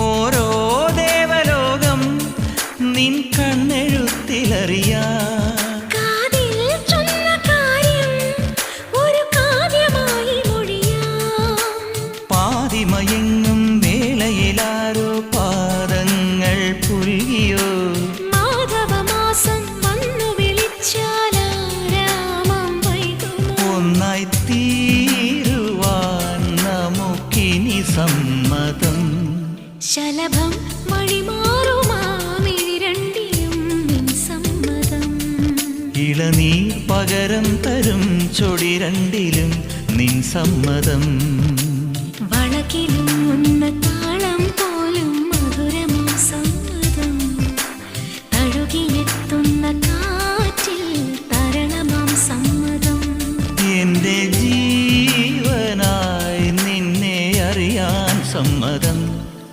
ഓരോ ദേവലോകം നിൻ കണ്ണെഴുത്തിലറിയാ പാതിമയങ്ങും വേളയിലാരോ പാദങ്ങൾ പുൽകിയോ മാധവമാസം വന്നു വിളിച്ചാലാരാമം വൈകുമോ ഒന്നായി തീരുവാൻ നമുക്കിനി സമ്മതം ശലഭം വഴിമാറുമാമിരണ്ടിലും നിൻ സമ്മതം ഇളനീർ പകരം തരും ചൊടി രണ്ടിലും നിൻ സമ്മതം